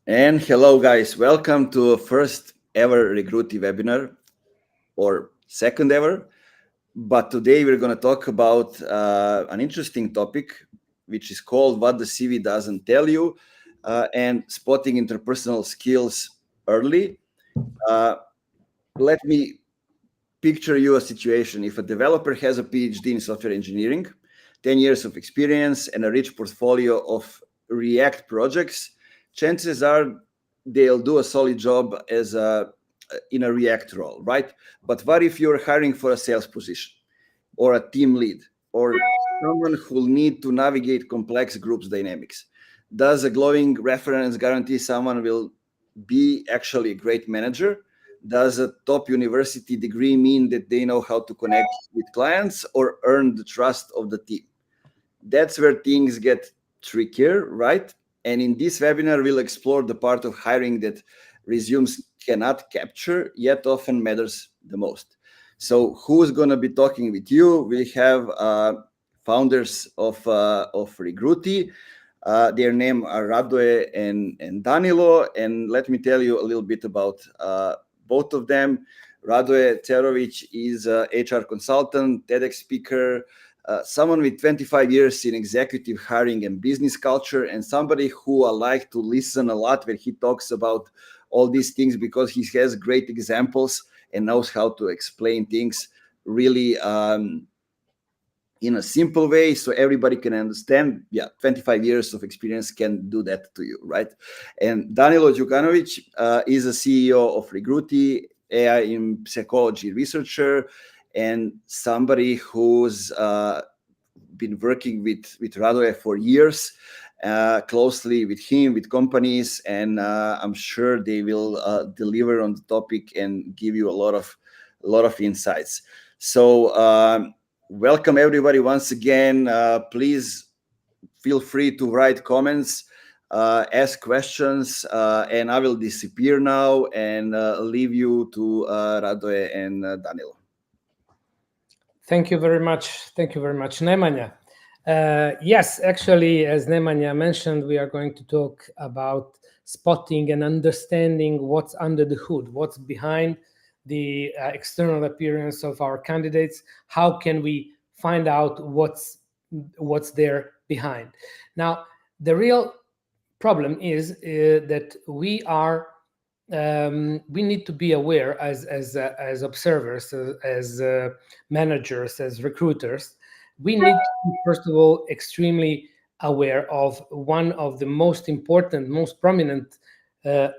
And hello, guys. Welcome to a first ever Recrewty webinar, or second ever. But today we're going to talk about an interesting topic, which is called What the CV Doesn't Tell You, and spotting interpersonal skills early. Let me picture you a situation. If a developer has a PhD in software engineering, 10 years of experience, and a rich portfolio of React projects, chances are they'll do a solid job in a React role, right? But what if you're hiring for a sales position or a team lead or someone who'll need to navigate complex groups dynamics? Does a glowing reference guarantee someone will be actually a great manager? Does a top university degree mean that they know how to connect with clients or earn the trust of the team? That's where things get trickier, right? And in this webinar, we'll explore the part of hiring that resumes cannot capture, yet often matters the most. So who's going to be talking with you? We have founders of Recrewty. Their name are Radoje and Danilo. And let me tell you a little bit about both of them. Radoje Cerovic is a HR consultant, TEDx speaker, someone with 25 years in executive hiring and business culture, and somebody who I like to listen a lot when he talks about all these things, because he has great examples and knows how to explain things really in a simple way so everybody can understand. 25 years of experience can do that to you, right? And Danilo Djukanovic is a CEO of Recrewty, AI in psychology researcher, and somebody who's been working with Radoje for years, closely with him, with companies, and I'm sure they will deliver on the topic and give you a lot of insights. So welcome everybody once again. Please feel free to write comments, ask questions, and I will disappear now and leave you to Radoje and Danilo. Thank you very much. Thank you very much, Nemanja. Yes, actually, as Nemanja mentioned, we are going to talk about spotting and understanding what's under the hood, what's behind the external appearance of our candidates. How can we find out what's there behind? Now, the real problem is that we need to be aware as observers, as managers, as recruiters. We need to be, first of all, extremely aware of one of the most important, most prominent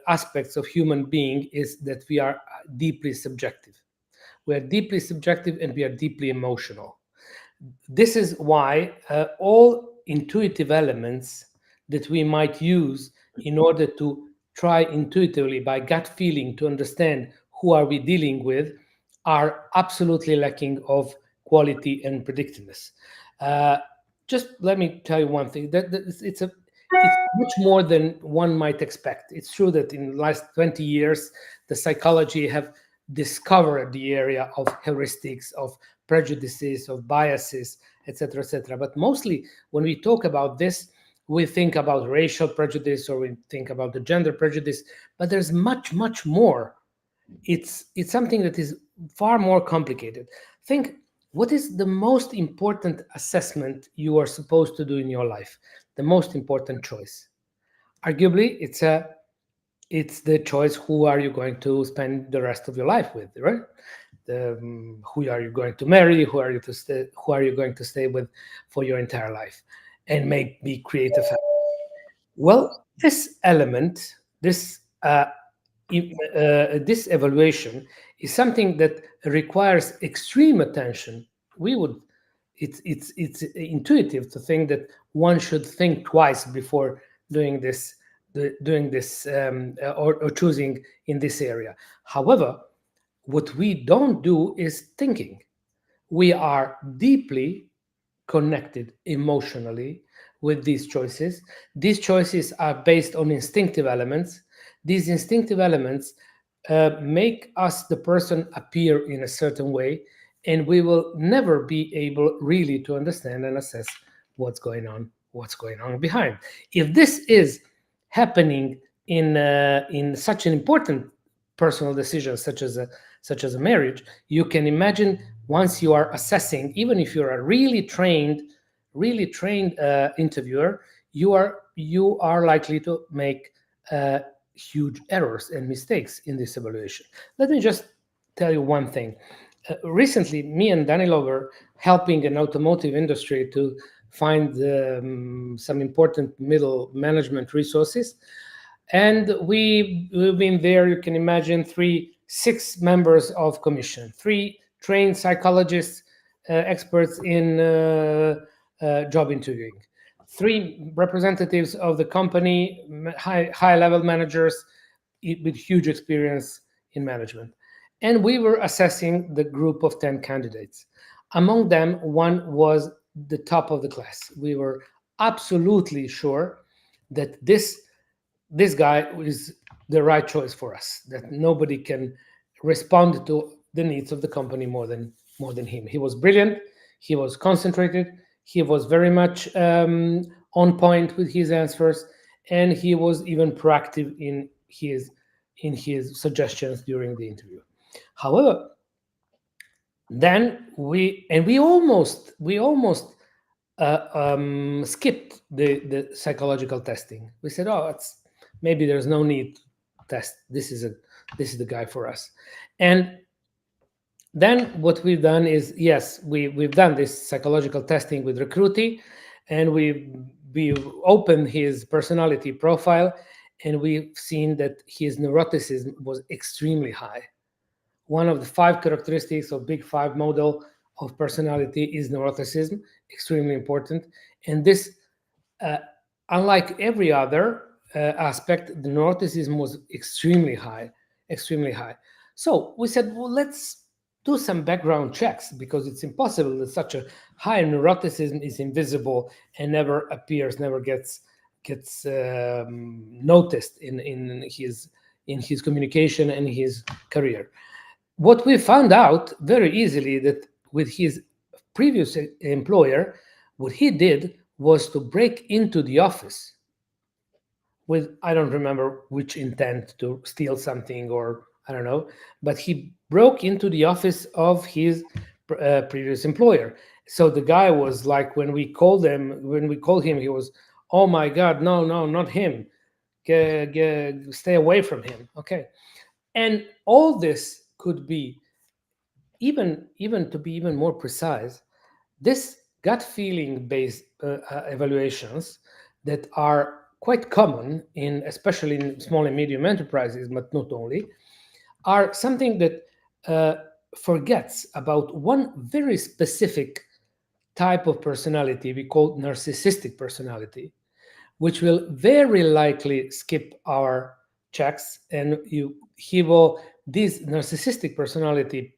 aspects of human being is that we are deeply subjective. We are deeply subjective and we are deeply emotional. This is why all intuitive elements that we might use in order to try intuitively by gut feeling to understand who are we dealing with are absolutely lacking of quality and predictiveness. Just let me tell you one thing, that it's much more than one might expect. It's true that in the last 20 years, the psychology have discovered the area of heuristics, of prejudices, of biases, etc., etc. But mostly when we talk about this, we think about racial prejudice or we think about the gender prejudice, but there's much, much more. It's something that is far more complicated. Think, what is the most important assessment you are supposed to do in your life? The most important choice. Arguably, it's the choice, who are you going to spend the rest of your life with, right? Who are you going to marry? Who are you going to stay with for your entire life? And maybe create a family. Well, this element, this evaluation is something that requires extreme attention. It's intuitive to think that one should think twice before doing this or choosing in this area. However, what we don't do is thinking. We are deeply connected emotionally with these choices. These choices are based on instinctive elements. These instinctive elements make us, the person, appear in a certain way, and we will never be able really to understand and assess what's going on behind. If this is happening in such an important personal decision such as a marriage, you can imagine once you are assessing, even if you're a really trained interviewer, you are likely to make huge errors and mistakes in this evaluation. Let me just tell you one thing. Recently, me and Danilo were helping an automotive industry to find some important middle management resources. And we've been there, you can imagine, 6 members of commission, 3 trained psychologists, experts in job interviewing, 3 representatives of the company, high-level managers with huge experience in management. And we were assessing the group of 10 candidates. Among them, one was the top of the class. We were absolutely sure that this guy is the right choice for us, that nobody can respond to the needs of the company more than him. He was brilliant, he was concentrated, he was very much on point with his answers, and he was even proactive in his suggestions during the interview. However, then we almost skipped the psychological testing. We said, "Oh, maybe there's no need to test. This is the guy for us." And then what we've done is, yes, we've done this psychological testing with Recrewty, and we opened his personality profile, and we've seen that his neuroticism was extremely high. One of the 5 characteristics of Big 5 model of personality is neuroticism, extremely important. And this, unlike every other aspect, the neuroticism was extremely high. So we said, well, let's do some background checks, because it's impossible that such a high neuroticism is invisible and never appears, never gets noticed in his communication and his career. What we found out very easily, that with his previous employer, what he did was to break into the office with, I don't remember which intent, to steal something, or I don't know, but he broke into the office of his previous employer. So the guy was like, when we called him, he was, "Oh my God, no, not him. Stay away from him." Okay. And all this could be, even to be even more precise, this gut feeling based evaluations that are quite common especially in small and medium enterprises, but not only, are something that forgets about one very specific type of personality we call narcissistic personality, which will very likely skip our checks, and these narcissistic personality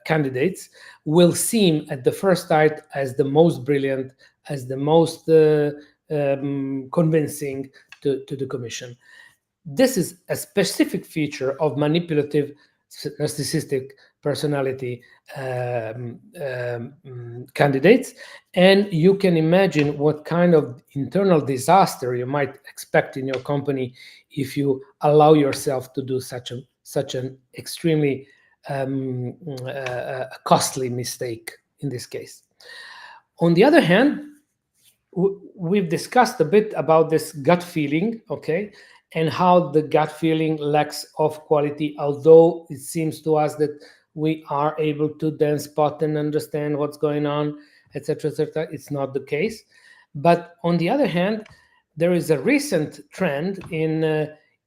candidates will seem at the first sight as the most brilliant, as the most convincing to the commission. This is a specific feature of manipulative narcissistic personality candidates, and you can imagine what kind of internal disaster you might expect in your company if you allow yourself to do such an extremely costly mistake in this case. On the other hand, we've discussed a bit about this gut feeling, okay, and how the gut feeling lacks of quality, although it seems to us that we are able to then spot and understand what's going on, etc., etc. It's not the case. But on the other hand, there is a recent trend in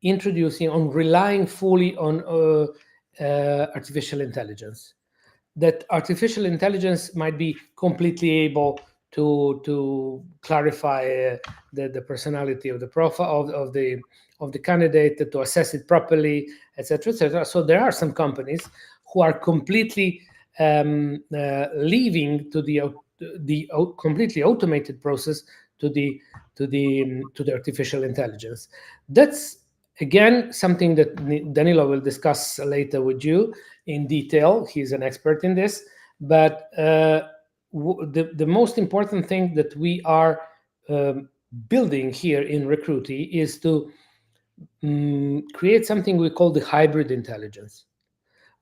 relying fully on artificial intelligence. That artificial intelligence might be completely able to clarify the personality of the profile of the candidate, to assess it properly, etc., etc. So there are some companies who are completely leaving to the completely automated process to the artificial intelligence. That's again something that Danilo will discuss later with you in detail. He's an expert in this, but the most important thing that we are building here in Recrewty is to create something we call the hybrid intelligence.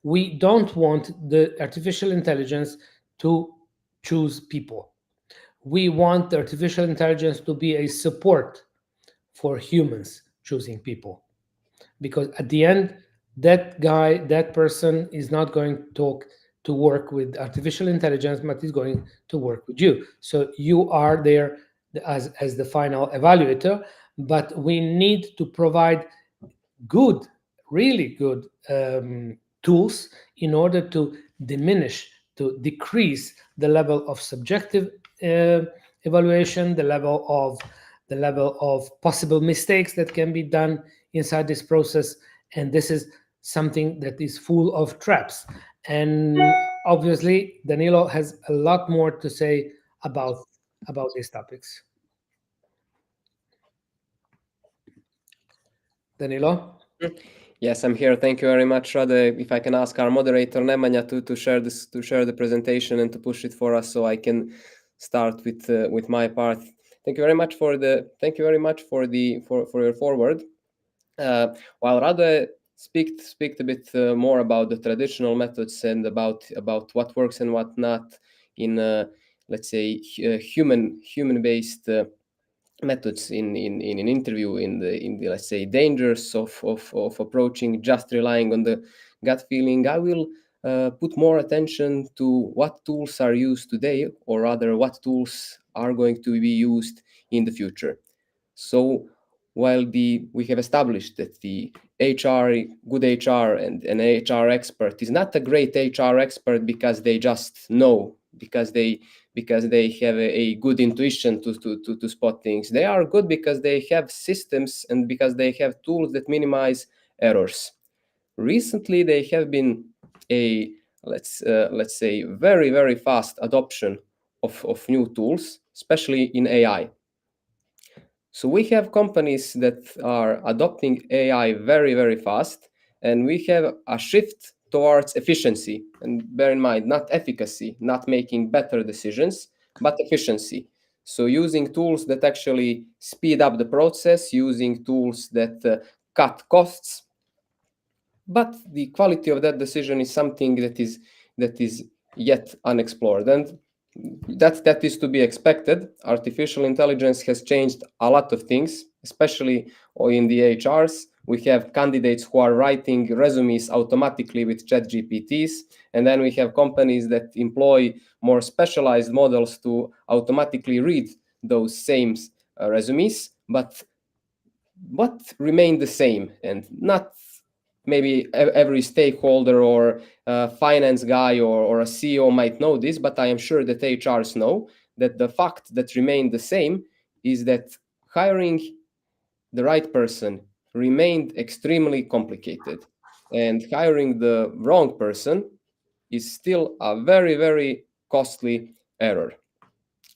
We don't want the artificial intelligence to choose people. We want the artificial intelligence to be a support for humans choosing people. Because at the end, that guy, that person is not going to work with artificial intelligence, but is going to work with you. So you are there as the final evaluator, but we need to provide good, really good tools in order to decrease the level of subjective evaluation, the level of possible mistakes that can be done inside this process. And this is something that is full of traps. And obviously, Danilo has a lot more to say about these topics. Danilo? Yes, I'm here. Thank you very much, Rade. If I can ask our moderator Nemanja to share the presentation and to push it for us, so I can start with my part. Thank you very much for your forward. While Rade speak a bit more about the traditional methods and about what works and what not in let's say human based methods in an interview, in the let's say dangers of approaching just relying on the gut feeling, I will put more attention to what tools are used today, or rather what tools are going to be used in the future. So while we have established that the good HR and an HR expert is not a great HR expert because they just know, because they have a good intuition to spot things. They are good because they have systems and because they have tools that minimize errors. Recently, there have been a let's say very fast adoption of new tools, especially in AI. So we have companies that are adopting AI very fast, and we have a shift towards efficiency. And bear in mind, not efficacy, not making better decisions, but efficiency. So using tools that actually speed up the process, using tools that cut costs. But the quality of that decision is something that is yet unexplored. And that is to be expected. Artificial intelligence has changed a lot of things, especially in the HRs. We have candidates who are writing resumes automatically with ChatGPTs, and then we have companies that employ more specialized models to automatically read those same resumes, but remain the same, and not maybe every stakeholder or finance guy or a CEO might know this, but I am sure that HRs know that the fact that remained the same is that hiring the right person remained extremely complicated, and hiring the wrong person is still a very costly error.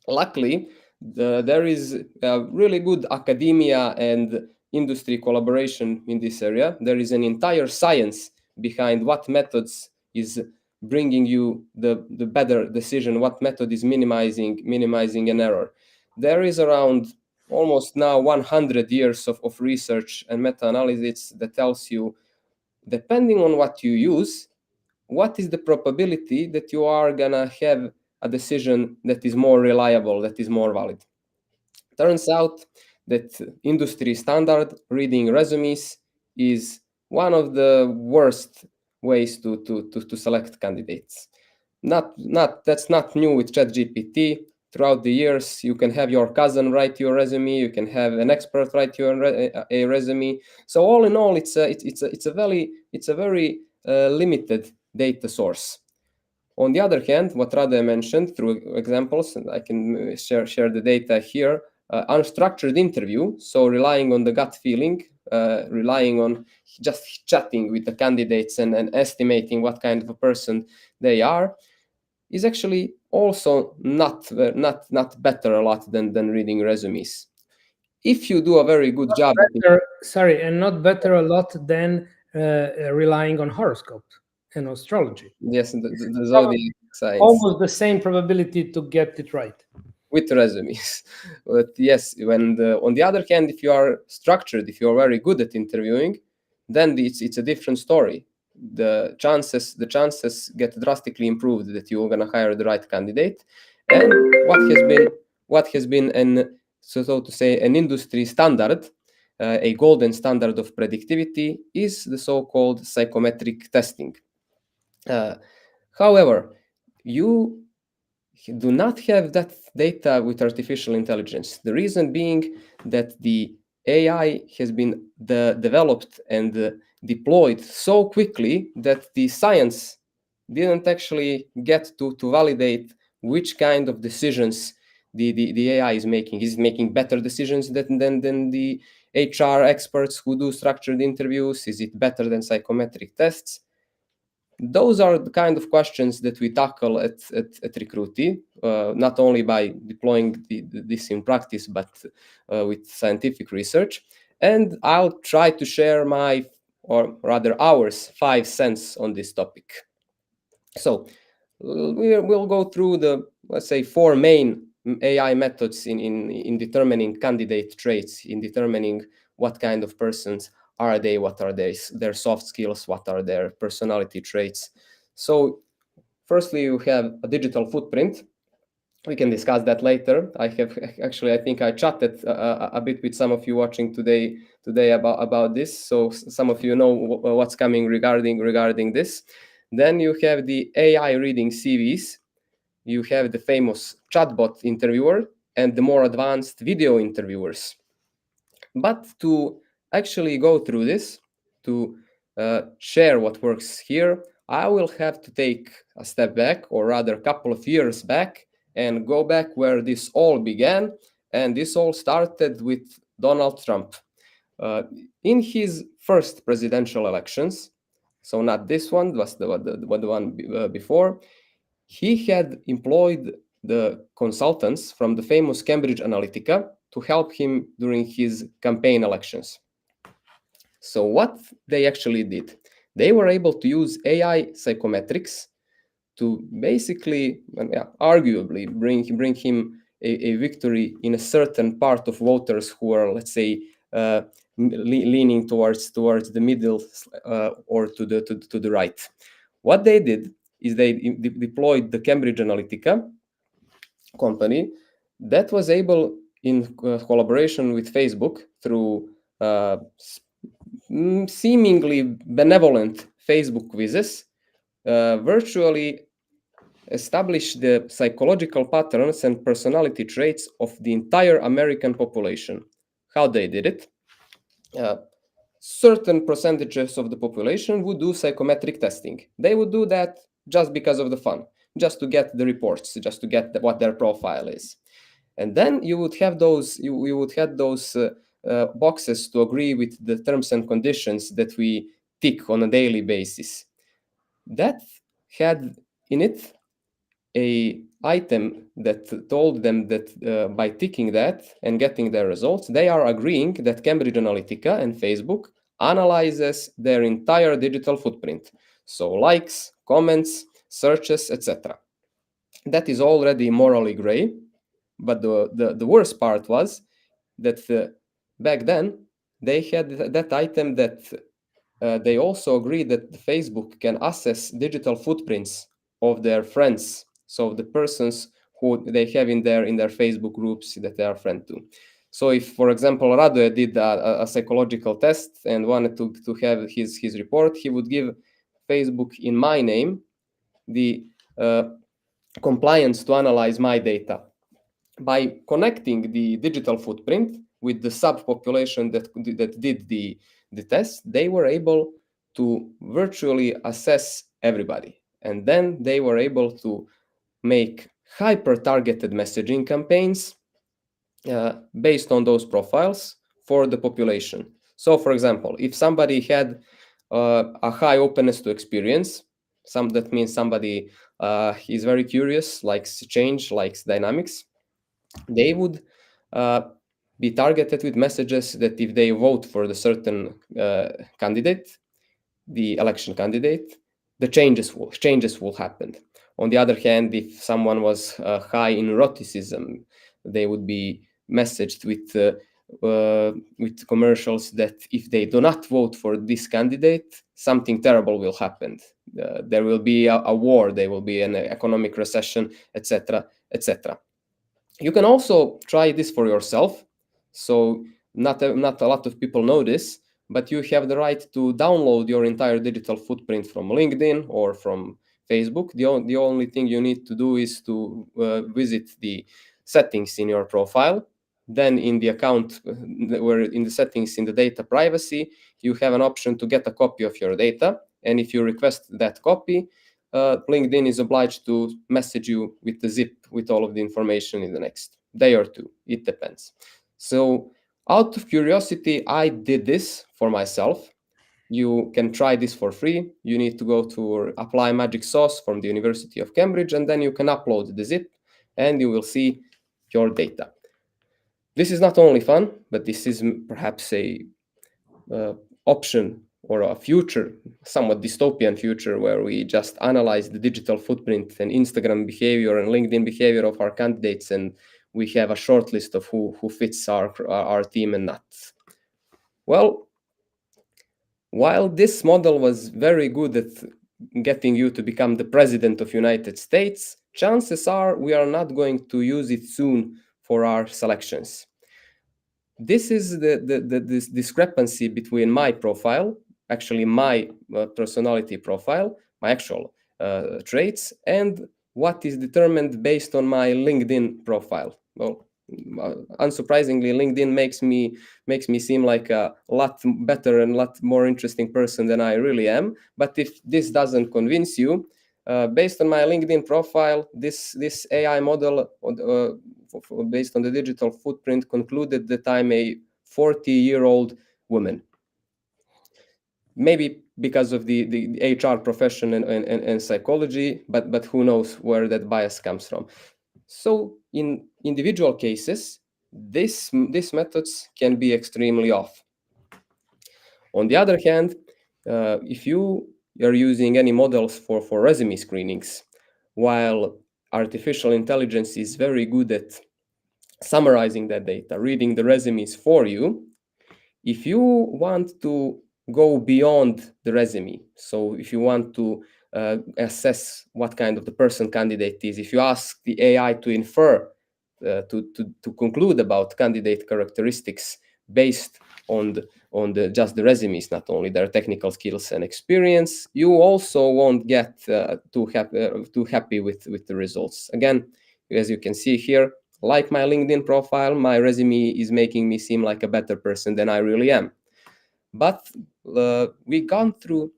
Luckily, there is a really good academia and industry collaboration in this area. There is an entire science behind what methods is bringing you the better decision, what method is minimizing an error. There is around almost now 100 years of research and meta-analysis that tells you, depending on what you use, what is the probability that you are gonna have a decision that is more reliable, that is more valid. Turns out that industry standard reading resumes is one of the worst ways to select candidates. That's not new with ChatGPT. Throughout the years, you can have your cousin write your resume, you can have an expert write your a resume. So all in all, it's a very limited data source. On the other hand, what Rade mentioned through examples, and I can share the data here, unstructured interview, so relying on the gut feeling, relying on just chatting with the candidates and estimating what kind of a person they are, is actually also not better a lot than reading resumes. If you do a very good job, and not better a lot than relying on horoscope and astrology. Yes, the zodiac signs. Almost the same probability to get it right. with resumes. But yes, on the other hand, if you are structured, if you are very good at interviewing, then it's a different story. The chances get drastically improved that you're gonna hire the right candidate. And what has been an, so to say, an industry standard, a golden standard of predictivity, is the so-called psychometric testing. However, you do not have that data with artificial intelligence. The reason being that the AI has been developed and deployed so quickly that the science didn't actually get to validate which kind of decisions the AI is making. Is it making better decisions than the HR experts who do structured interviews? Is it better than psychometric tests? Those are the kind of questions that we tackle at Recrewty, not only by deploying this in practice, but with scientific research. And I'll try to share our 5 cents on this topic. So we'll go through the, let's say, 4 main AI methods in determining candidate traits, in determining what kind of persons are they, what are their soft skills, what are their personality traits. So firstly, you have a digital footprint. We can discuss that later. I think I chatted a bit with some of you watching today about this. So some of you know what's coming regarding this. Then you have the AI reading CVs. You have the famous chatbot interviewer and the more advanced video interviewers. But to actually go through this, to share what works here, I will have to take a step back, or rather a couple of years back, and go back where this all began. And this all started with Donald Trump. In his first presidential elections, so not this one, was the one before, he had employed the consultants from the famous Cambridge Analytica to help him during his campaign elections. So what they actually did, they were able to use AI psychometrics to basically, arguably, bring him a victory in a certain part of voters who are, let's say, leaning towards the middle or to the right. What they did is they deployed the Cambridge Analytica company that was able, in collaboration with Facebook, through seemingly benevolent Facebook quizzes, virtually establish the psychological patterns and personality traits of the entire American population. How they did it? Certain percentages of the population would do psychometric testing. They would do that just because of the fun, just to get the reports, just to get what their profile is. And then you would have those boxes to agree with the terms and conditions that we tick on a daily basis. That had in it a item that told them that by ticking that and getting their results, they are agreeing that Cambridge Analytica and Facebook analyzes their entire digital footprint. So likes, comments, searches, etc. That is already morally gray. But the worst part was that back then they had that item that they also agreed that Facebook can assess digital footprints of their friends, so the persons who they have in their Facebook groups that they are friend to. So if, for example, Rado did a psychological test and wanted to have his report, he would give Facebook in my name the compliance to analyze my data. By connecting the digital footprint with the subpopulation that did the test, they were able to virtually assess everybody. And then they were able to make hyper-targeted messaging campaigns based on those profiles for the population. So, for example, if somebody had a high openness to experience, that means somebody is very curious, likes change, likes dynamics, they would be targeted with messages that if they vote for the certain candidate, the election candidate, the changes will happen. On the other hand, if someone was high in neuroticism, they would be messaged with commercials that if they do not vote for this candidate, something terrible will happen. There will be a war, there will be an economic recession, etc., etc. You can also try this for yourself. So not a lot of people know this, but you have the right to download your entire digital footprint from LinkedIn or from Facebook. The only thing you need to do is to visit the settings in your profile. Then in the account, where in the settings in the data privacy, you have an option to get a copy of your data. And if you request that copy, LinkedIn is obliged to message you with the zip with all of the information in the next day or two. It depends. So out of curiosity, I did this for myself. You can try this for free. You need to go to Apply Magic Sauce from the University of Cambridge, and then you can upload the zip and you will see your data. This is not only fun, but this is perhaps a option or a future, somewhat dystopian future, where we just analyze the digital footprint and Instagram behavior and LinkedIn behavior of our candidates, and we have a short list of who fits our team and not. Well, while this model was very good at getting you to become the president of United States, chances are we are not going to use it soon for our selections. This is this discrepancy between my profile, actually my personality profile, my actual traits, and what is determined based on my LinkedIn profile. Well, unsurprisingly, LinkedIn makes me seem like a lot better and a lot more interesting person than I really am. But if this doesn't convince you, based on my LinkedIn profile, this AI model based on the digital footprint concluded that I'm a 40-year-old woman. Maybe because of the HR profession and psychology, but who knows where that bias comes from. So in individual cases, these methods can be extremely off. On the other hand, if you are using any models for resume screenings, while artificial intelligence is very good at summarizing that data, reading the resumes for you, if you want to go beyond the resume, so if you want to assess what kind of the person candidate is, if you ask the AI to infer, to conclude about candidate characteristics based on just the resumes, not only their technical skills and experience, you also won't get too happy with the results. Again, as you can see here, like my LinkedIn profile, my resume is making me seem like a better person than I really am. But we've gone through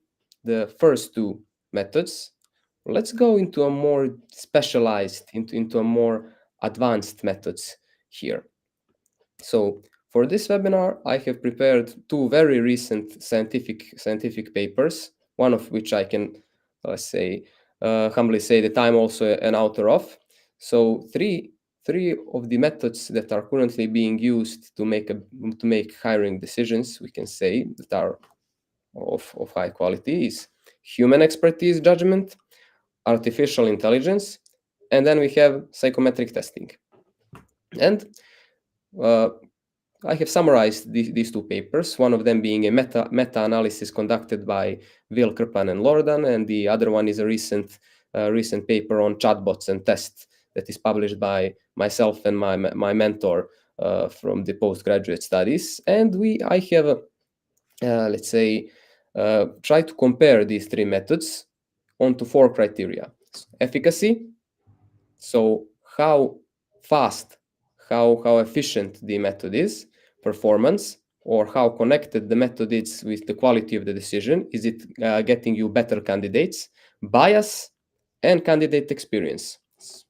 the first two methods. Let's go into a more specialized, into a more advanced methods here. So for this webinar, I have prepared two very recent scientific papers, one of which I can, let's say, humbly say that I'm also an author of. So three of the methods that are currently being used to make hiring decisions, we can say, that are of high quality is human expertise judgment, artificial intelligence, and then we have psychometric testing. And I have summarized these two papers, one of them being a meta-analysis conducted by Will, Krpan, and Lordan, and the other one is a recent paper on chatbots and tests that is published by myself and my mentor from the postgraduate studies. And I have, let's say, try to compare these three methods onto four criteria. Efficacy, so how fast, how efficient the method is. Performance, or how connected the method is with the quality of the decision. Is it getting you better candidates? Bias, and candidate experience.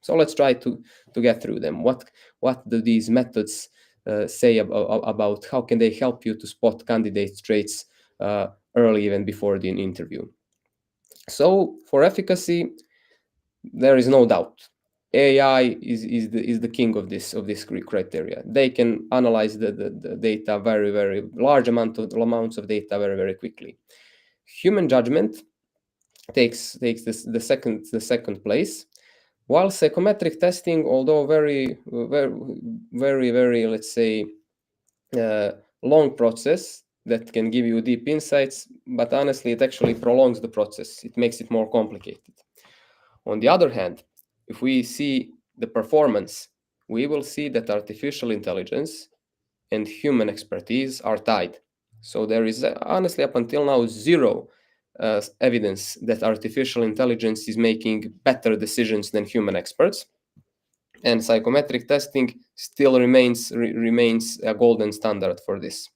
So let's try to get through them. What do these methods say about how can they help you to spot candidate traits early, even before the interview? So for efficacy, there is no doubt. AI is the king of this criteria. They can analyze the data very large amounts of data very quickly. Human judgment, takes the second place. While psychometric testing, although very, let's say, long process that can give you deep insights, but honestly, it actually prolongs the process. It makes it more complicated. On the other hand, if we see the performance, we will see that artificial intelligence and human expertise are tied. So there is honestly up until now zero evidence that artificial intelligence is making better decisions than human experts. And psychometric testing still remains a golden standard for this.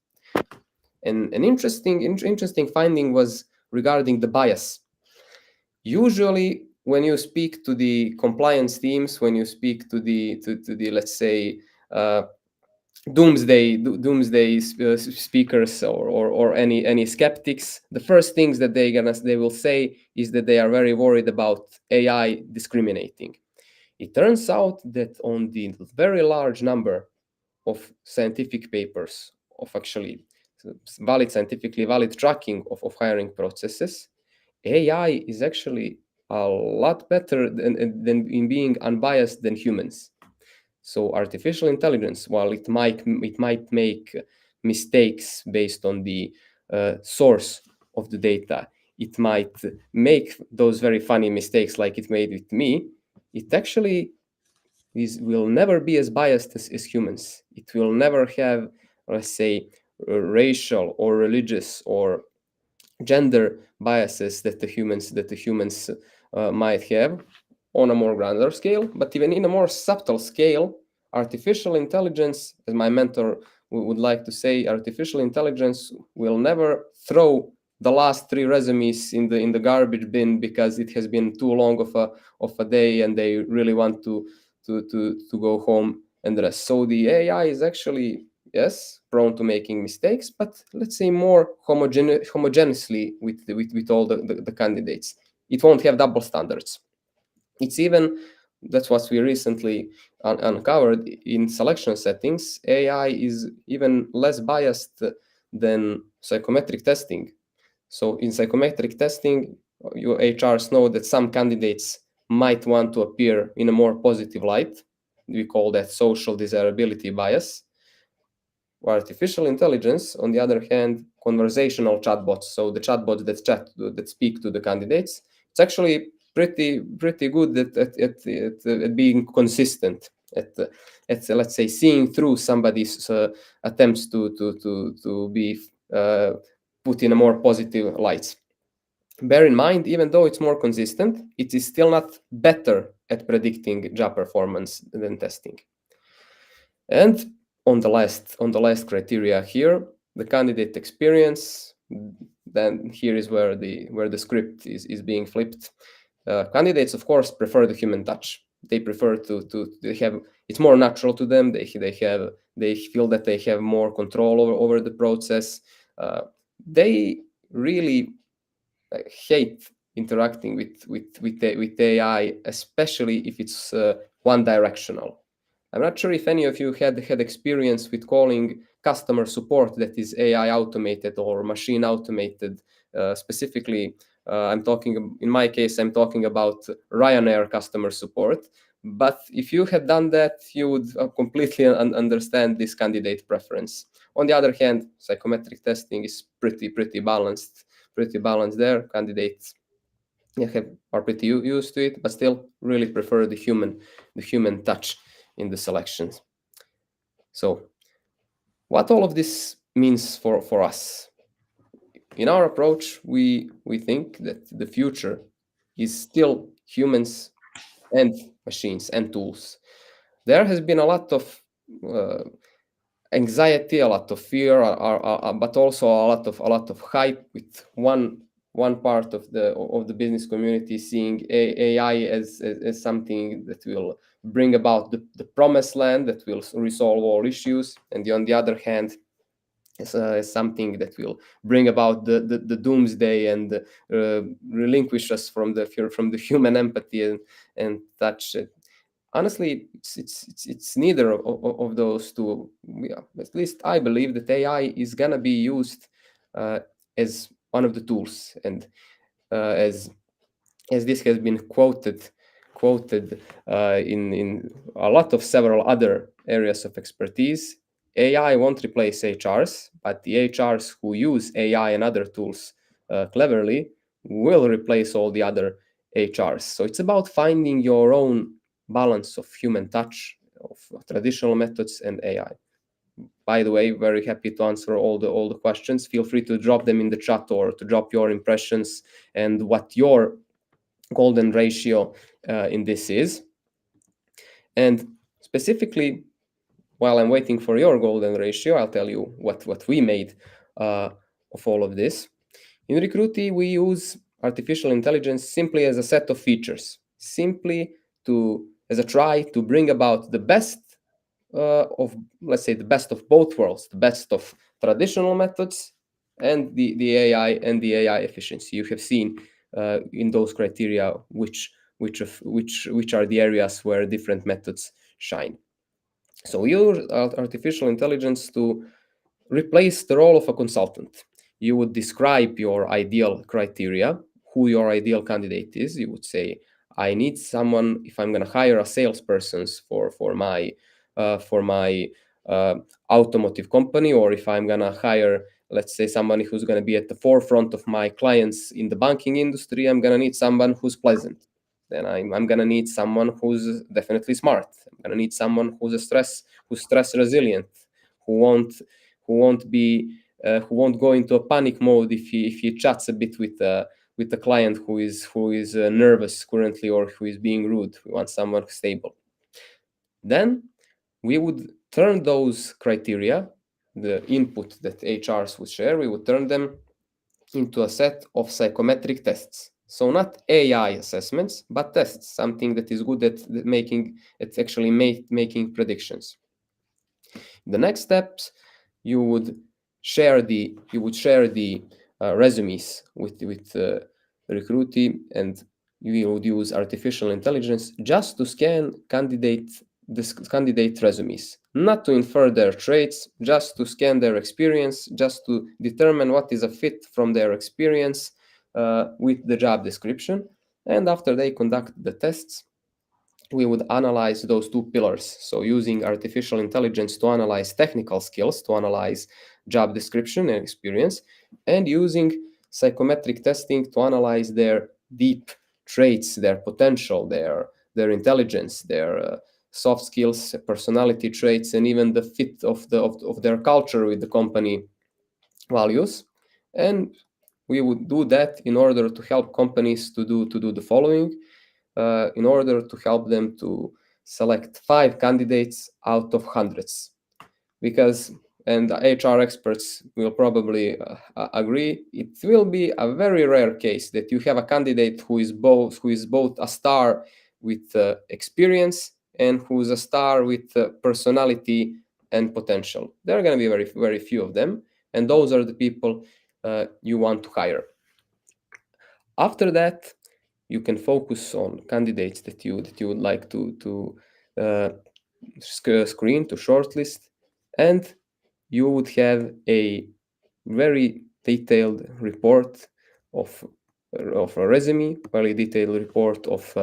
And an interesting finding was regarding the bias. Usually, when you speak to the compliance teams, when you speak to the let's say doomsday speakers or any skeptics, the first things that they will say is that they are very worried about AI discriminating. It turns out that on the very large number of scientific papers, of actually scientifically valid tracking of hiring processes, AI is actually a lot better than in being unbiased than humans. So artificial intelligence, while it might make mistakes based on the source of the data, it might make those very funny mistakes like it made with me. It actually will never be as biased as humans. It will never have, let's say, racial or religious or gender biases that the humans might have on a more grander scale. But even in a more subtle scale, artificial intelligence, as my mentor would like to say, artificial intelligence will never throw the last 3 resumes in the garbage bin because it has been too long of a day and they really want to go home and rest. So the AI is actually, yes, prone to making mistakes, but let's say more homogeneously with all the candidates. It won't have double standards. It's even, that's what we recently uncovered in selection settings, AI is even less biased than psychometric testing. So in psychometric testing, your HRs know that some candidates might want to appear in a more positive light. We call that social desirability bias. Artificial intelligence, on the other hand, conversational chatbots, so the chatbots that speak to the candidates, it's actually pretty good at being consistent, at let's say seeing through somebody's attempts to be put in a more positive light. Bear in mind, even though it's more consistent, it is still not better at predicting job performance than testing. And on the last criteria here, the candidate experience, then here is where the script is being flipped. Candidates, of course, prefer the human touch. They prefer they have, it's more natural to them. They feel that they have more control over the process. They really hate interacting with AI, especially if it's one directional. I'm not sure if any of you had experience with calling customer support that is AI automated or machine automated. Specifically, in my case, I'm talking about Ryanair customer support. But if you had done that, you would completely understand this candidate preference. On the other hand, psychometric testing is pretty balanced there. Candidates are pretty used to it, but still really prefer the human touch in the selections. So what all of this means for us? In our approach, we think that the future is still humans and machines and tools. There has been a lot of anxiety, a lot of fear, but also a lot of hype with one part of the business community seeing AI as something that will bring about the promised land that will resolve all issues, and on the other hand, as something that will bring about the doomsday and relinquish us from the human empathy and touch. Honestly, it's neither of those two. Yeah, at least I believe that AI is gonna be used as one of the tools and as as this has been quoted in a lot of several other areas of expertise, AI won't replace HRs, but the HRs who use AI and other tools cleverly will replace all the other HRs. So it's about finding your own balance of human touch, of traditional methods and AI. By the way, very happy to answer all the questions. Feel free to drop them in the chat or to drop your impressions and what your golden ratio in this is. And specifically, while I'm waiting for your golden ratio, I'll tell you what we made of all of this. In Recrewty, we use artificial intelligence simply as a set of features, simply as a try to bring about the best of, let's say, the best of both worlds, the best of traditional methods and the AI and the AI efficiency. You have seen in those criteria which are the areas where different methods shine. So we use artificial intelligence to replace the role of a consultant. You would describe your ideal criteria, who your ideal candidate is. You would say, I need someone, if I'm going to hire a salesperson for my automotive company, or if I'm going to hire, let's say, somebody who's going to be at the forefront of my clients in the banking industry, I'm going to need someone who's pleasant. Then I'm going to need someone who's definitely smart. I'm going to need someone who's stress resilient, who won't go into a panic mode if he chats a bit with the client who is nervous currently or who is being rude. We want someone stable. Then we would turn those criteria, the input that HRs would share, we would turn them into a set of psychometric tests. So not AI assessments, but tests, something that is good at making predictions. The next steps, you would share the resumes with Recrewty, and you would use artificial intelligence just to scan candidate resumes, not to infer their traits, just to scan their experience, just to determine what is a fit from their experience with the job description. And after they conduct the tests, we would analyze those two pillars. So using artificial intelligence to analyze technical skills, to analyze job description and experience, and using psychometric testing to analyze their deep traits, their potential, their intelligence, their soft skills, personality traits, and even the fit of their culture with the company values. And we would do that in order to help companies to do the following. In order to help them to select 5 candidates out of hundreds. Because, and HR experts will probably agree, it will be a very rare case that you have a candidate who is both a star with experience and who's a star with personality and potential. There are going to be very, very few of them, and those are the people you want to hire. After that, you can focus on candidates that you would like to screen, to shortlist, and you would have a very detailed report of a resume, very detailed report of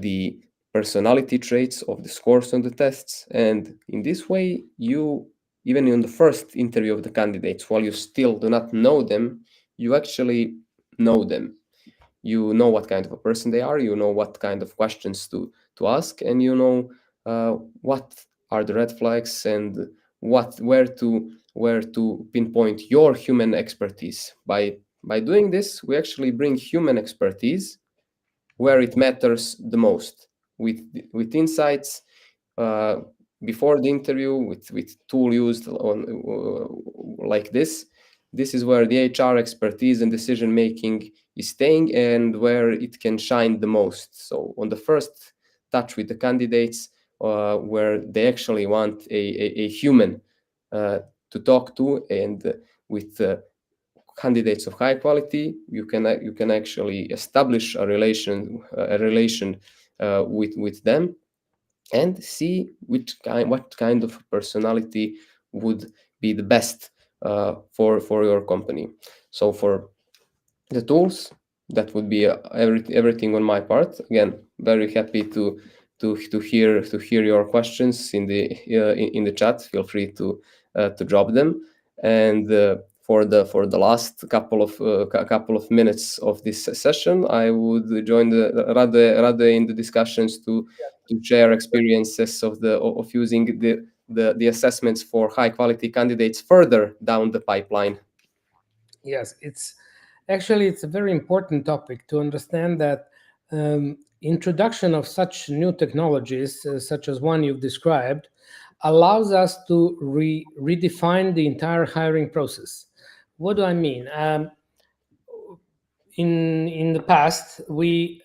the personality traits, of the scores on the tests. And in this way, you, even in the first interview of the candidates, while you still do not know them, you actually know them. You know what kind of a person they are, you know what kind of questions to ask, and you know what are the red flags and where to pinpoint your human expertise. By doing this, we actually bring human expertise where it matters the most, with insights before the interview, with tool used like this. This is where the HR expertise and decision making is staying, and where it can shine the most. So on the first touch with the candidates, where they actually want a human to talk to, and with candidates of high quality, you can actually establish a relation with them, and see what kind of personality would be the best for your company. So for the tools, that would be everything on my part. Again, very happy to hear your questions in the chat. Feel free to drop them. And for the last couple of minutes of this session, I would join Rade in the discussions to share experiences of using the assessments for high quality candidates further down the pipeline. Yes, it's a very important topic to understand that introduction of such new technologies, such as one you've described, allows us to redefine the entire hiring process. What do I mean? In the past, we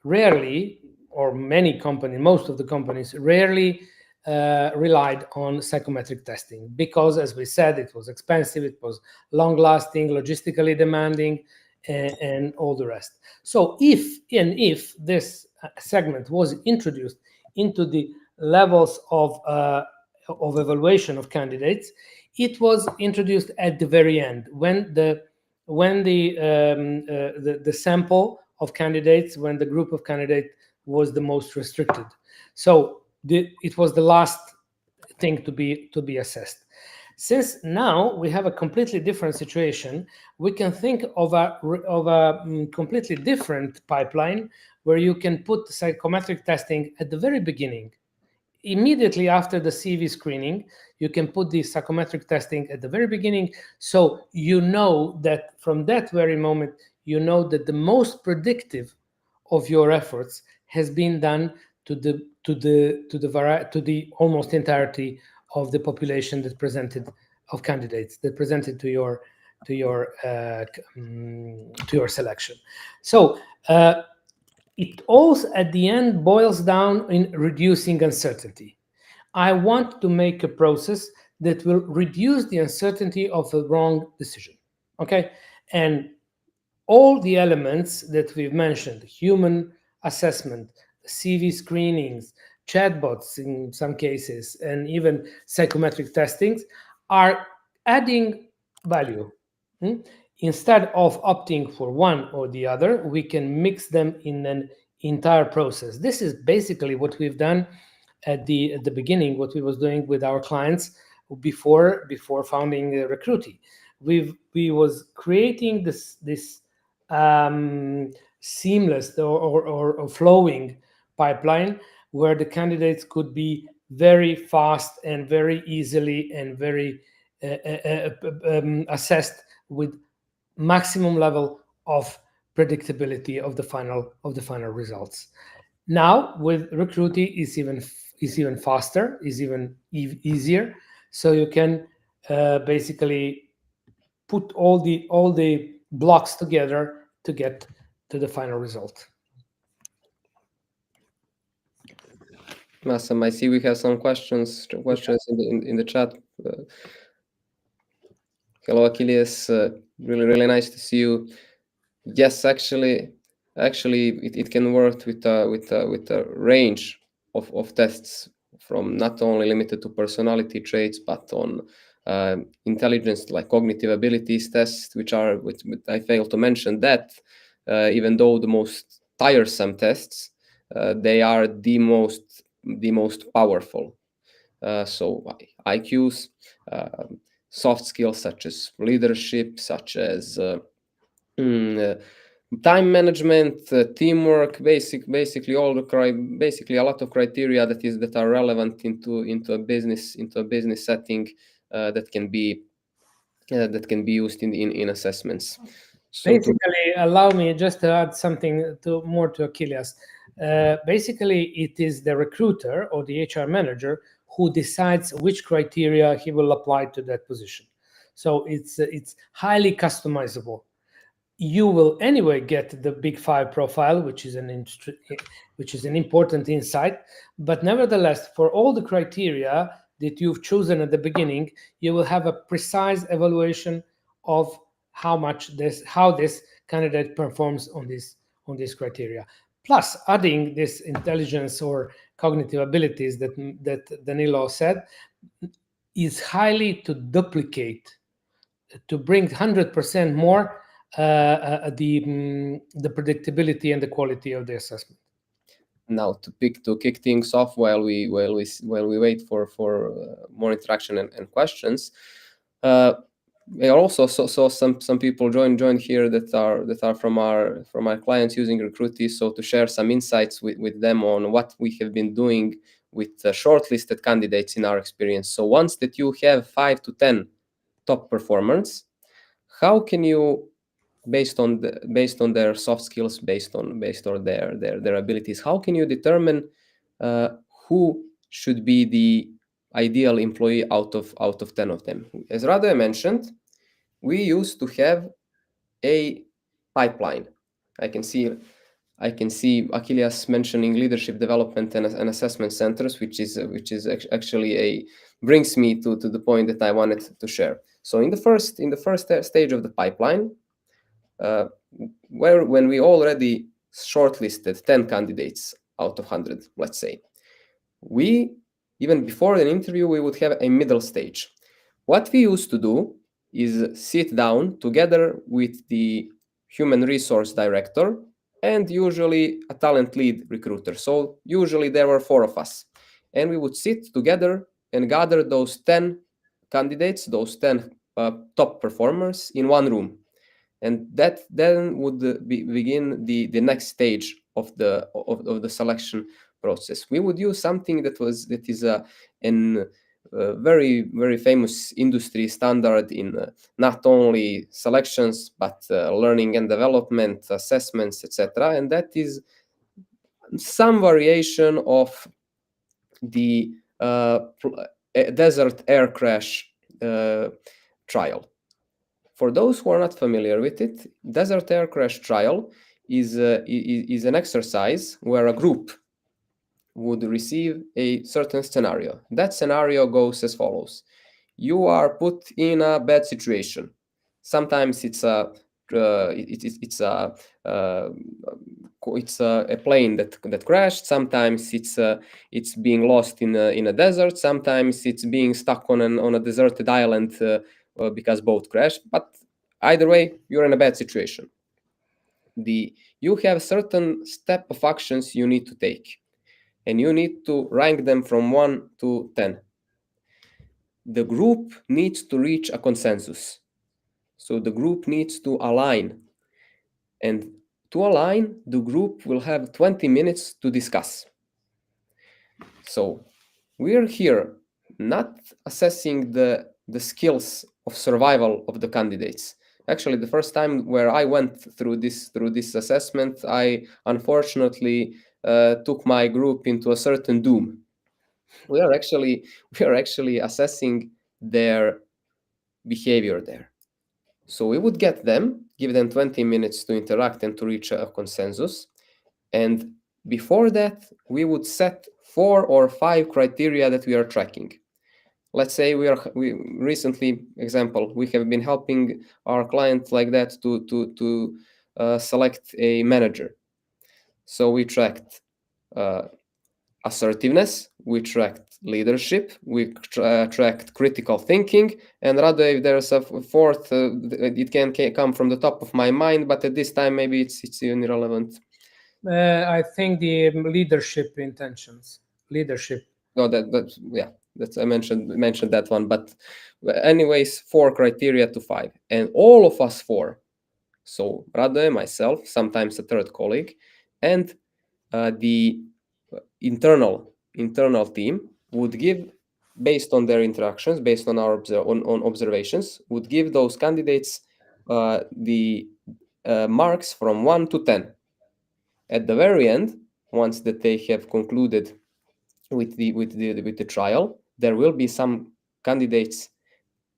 rarely, or many companies, most of the companies, rarely relied on psychometric testing because, as we said, it was expensive, it was long-lasting, logistically demanding, and all the rest. So if this segment was introduced into the levels of evaluation of candidates, it was introduced at the very end when the sample of candidates, when the group of candidates was the most restricted. So it was the last thing to be assessed. Since now we have a completely different situation, we can think of a completely different pipeline where you can put psychometric testing at the very beginning. Immediately after the CV screening, you can put the psychometric testing at the very beginning, so you know that from that very moment, you know that the most predictive of your efforts has been done to the almost entirety of the population that presented of candidates that presented to your selection. So it also at the end boils down in reducing uncertainty. I want to make a process that will reduce the uncertainty of a wrong decision. Okay, and all the elements that we've mentioned, human assessment, CV screenings, chatbots in some cases, and even psychometric testings are adding value. Instead of opting for one or the other, we can mix them in an entire process. This is basically what we've done at the beginning, what we was doing with our clients before founding Recrewty. We was creating this seamless or flowing pipeline where the candidates could be very fast and very easily and very assessed with maximum level of predictability of the final results. Now with Recrewty is even faster, is even easier, so you can basically put all the blocks together to get to the final result. Awesome. I see we have some questions in the chat. Hello, Achilles. Really nice to see you. Yes, actually, it can work with a range of tests, from not only limited to personality traits, but on intelligence, like cognitive abilities tests, which I failed to mention that even though the most tiresome tests, they are the most powerful. So IQs, soft skills such as leadership, such as time management, teamwork, basically a lot of criteria that are relevant into a business setting that can be used in assessments. So basically, allow me just to add something more to Achilles. Basically, it is the recruiter or the HR manager who decides which criteria he will apply to that position. So it's highly customizable. You will anyway get the Big Five profile, which is an important insight. But nevertheless, for all the criteria that you've chosen at the beginning, you will have a precise evaluation of how this candidate performs on this criteria. Plus, adding this intelligence or cognitive abilities that Danilo said is highly to duplicate, to bring 100% more the predictability and the quality of the assessment. Now to kick things off while we wait for more interaction and questions. I also saw some people join here that are from our clients using Recrewty. So to share some insights with them on what we have been doing with shortlisted candidates in our experience. So once that you have 5 to 10 top performers, how can you, based on their soft skills, based on their abilities, how can you determine who should be the ideal employee out of 10 of them? As Rade mentioned, we used to have a pipeline. I can see Achilles mentioning leadership development and assessment centers, which is actually brings me to the point that I wanted to share. So in the first stage of the pipeline, when we already shortlisted 10 candidates out of 100, let's say, we, even before an interview, we would have a middle stage. What we used to do is sit down together with the human resource director and usually a talent lead recruiter. So usually there were 4 of us, and we would sit together and gather those 10 candidates, those 10 top performers in one room. And that then would begin the next stage of the selection process. We would use something that is an very, very famous industry standard in not only selections but learning and development, assessments, etc. And that is some variation of the desert air crash trial. For those who are not familiar with it, desert air crash trial is an exercise where a group would receive a certain scenario. That scenario goes as follows: you are put in a bad situation. Sometimes it's a plane that crashed. Sometimes it's being lost in a desert. Sometimes it's being stuck on a deserted island because boat crashed. But either way, you're in a bad situation. You have certain step of actions you need to take, and you need to rank them from 1 to 10. The group needs to reach a consensus. So the group needs to align. And to align, the group will have 20 minutes to discuss. So we're here not assessing the skills of survival of the candidates. Actually, the first time where I went through this assessment, I unfortunately took my group into a certain doom. We are actually assessing their behavior there. So we would give them 20 minutes to interact and to reach a consensus. And before that, we would set 4 or 5 criteria that we are tracking. Let's say we recently, example, we have been helping our clients like that to select a manager. So we tracked assertiveness, we tracked leadership, we tracked critical thinking, and rather if there's a fourth, it can come from the top of my mind, but at this time maybe it's irrelevant. I think the leadership intentions, leadership. No, that's I mentioned that one, but anyways, 4 criteria to 5, and all of us 4. So Rade, myself, sometimes a third colleague, and the internal team would give, based on their interactions, based on our observations, would give those candidates the marks from 1 to 10. At the very end, once that they have concluded with the trial, there will be some candidates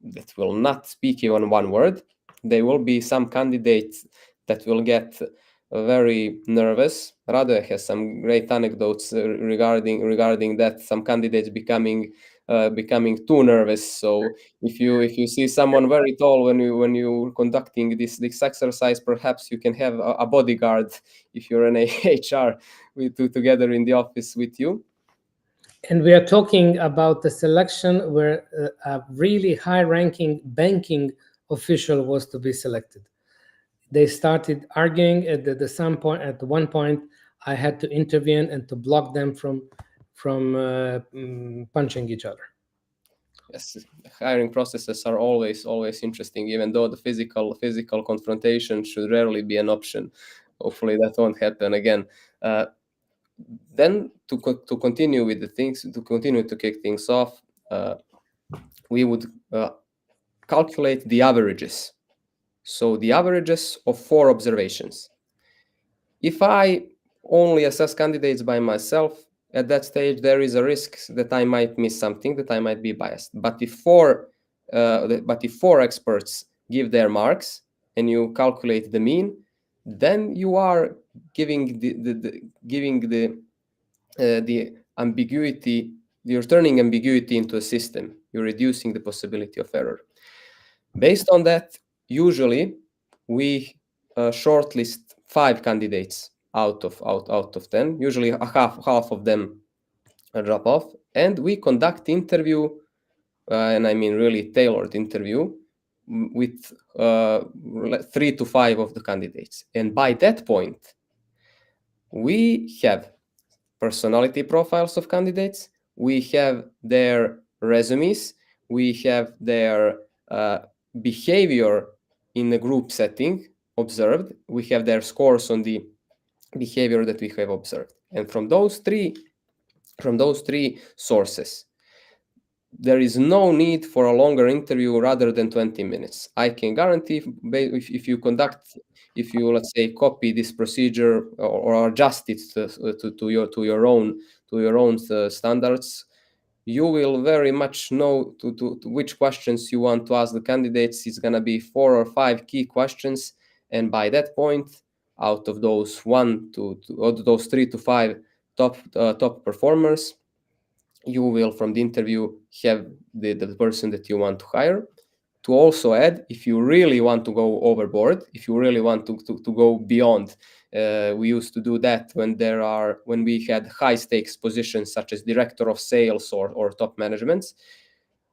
that will not speak even one word. There will be some candidates that will get very nervous. Rade has some great anecdotes regarding that. Some candidates becoming too nervous. So if you see someone very tall when you conducting this exercise, perhaps you can have a bodyguard if you're an HR together in the office with you. And we are talking about the selection where a really high-ranking banking official was to be selected. they started arguing. At one point, I had to intervene and to block them from punching each other. Yes, hiring processes are always interesting, even though the physical confrontation should rarely be an option. Hopefully that won't happen again. Then to continue with the things, to continue to kick things off, we would calculate the averages. So the averages of 4 observations. If I only assess candidates by myself, at that stage there is a risk that I might miss something, that I might be biased. But if 4 experts give their marks and you calculate the mean, then you are giving the ambiguity. You're turning ambiguity into a system. You're reducing the possibility of error. Based on that, usually we shortlist 5 candidates out of 10. Usually half of them drop off, and we conduct interview, and I mean really tailored interview with 3 to 5 of the candidates. And by that point, we have personality profiles of candidates, we have their resumes, we have their behavior in a group setting observed, we have their scores on the behavior that we have observed. And from those three sources, there is no need for a longer interview rather than 20 minutes. I can guarantee if you let's say copy this procedure or adjust it to your own standards, you will very much know to which questions you want to ask the candidates. It's going to be 4 or 5 key questions, and by that point, out of those 3 to 5 top performers, you will from the interview have the person that you want to hire. To also add, if you really want to go overboard, if you really want to go beyond, we used to do that when we had high stakes positions such as director of sales or top managements.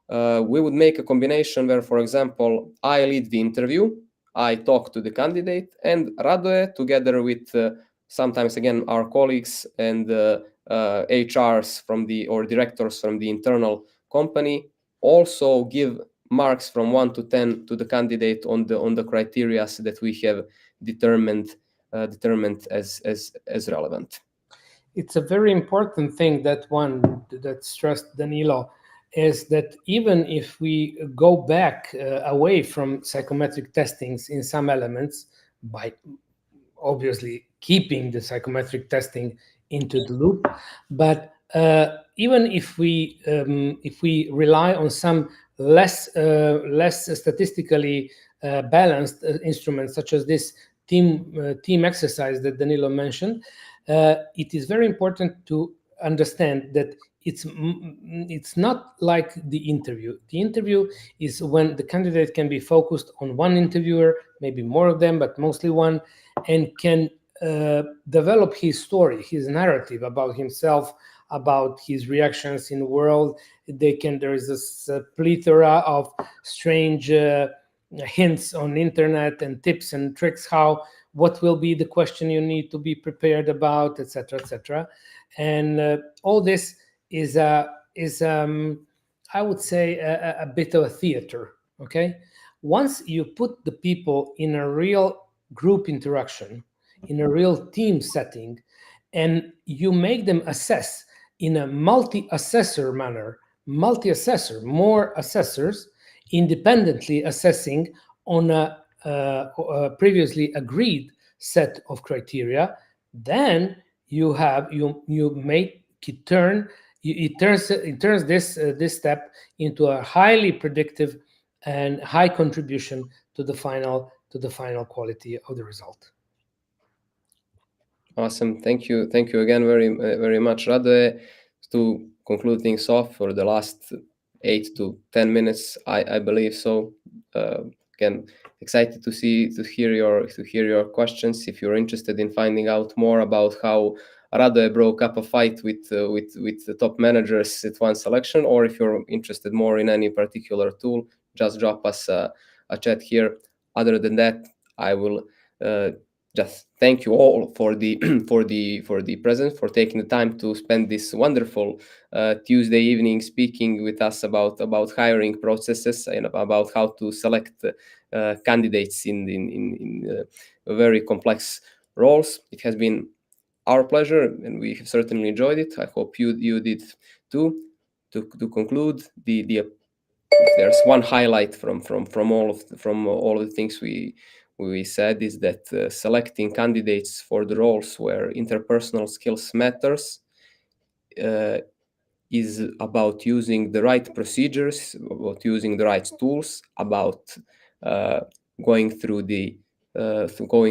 We would make a combination where, for example, I lead the interview, I talk to the candidate, and Radoe, together with sometimes again our colleagues and HRs or directors from the internal company, also give marks from 1 to 10 to the candidate on the criteria that we have determined as relevant. It's a very important thing that stressed Danilo, is that even if we go back away from psychometric testings in some elements, by obviously keeping the psychometric testing into the loop, but even if we rely on some less statistically balanced instruments, such as this team exercise that Danilo mentioned, it is very important to understand that it's not like the interview. The interview is when the candidate can be focused on one interviewer, maybe more of them, but mostly one, and can develop his story, his narrative about himself, about his reactions in the world. There is this plethora of strange hints on the internet and tips and tricks, what will be the question you need to be prepared about, etc., etc. And all this is I would say a bit of a theater. Okay, once you put the people in a real group interaction, in a real team setting, and you make them assess in a multi-assessor manner, more assessors independently assessing on a previously agreed set of criteria, then you make it turn. It turns this step into a highly predictive and high contribution to the final quality of the result. Awesome, thank you again very much, Rade. To conclude things off for the last 8 to 10 minutes, I believe so. Again, excited to hear your questions. If you're interested in finding out more about how Rade broke up a fight with the top managers at one selection, or if you're interested more in any particular tool, just drop us a chat here. Other than that, I will just thank you all for the for the presence, for taking the time to spend this wonderful Tuesday evening speaking with us about hiring processes and about how to select candidates in very complex roles. It has been our pleasure, and we have certainly enjoyed it. I hope you did too. To conclude, if there's one highlight from all of the things we said, is that selecting candidates for the roles where interpersonal skills matters is about using the right procedures, about using the right tools, about going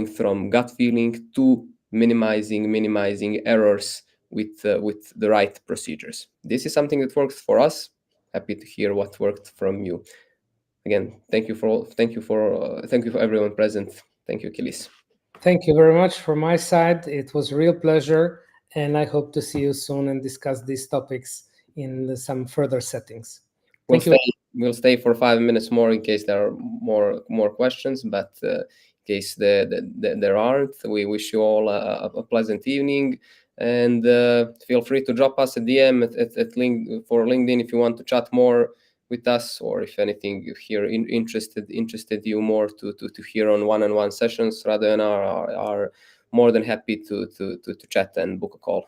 from gut feeling to minimizing errors with the right procedures. This is something that works for us. Happy to hear what worked from you. Again, thank you for everyone present. Thank you, Kilis. Thank you very much from my side. It was a real pleasure, and I hope to see you soon and discuss these topics in some further settings. We'll stay for 5 minutes more in case there are more questions, but in case there aren't, we wish you all a pleasant evening, and feel free to drop us a DM for LinkedIn if you want to chat more with us, or if anything you hear interested you more to hear on one-on-one sessions. Rado and I are more than happy to chat and book a call.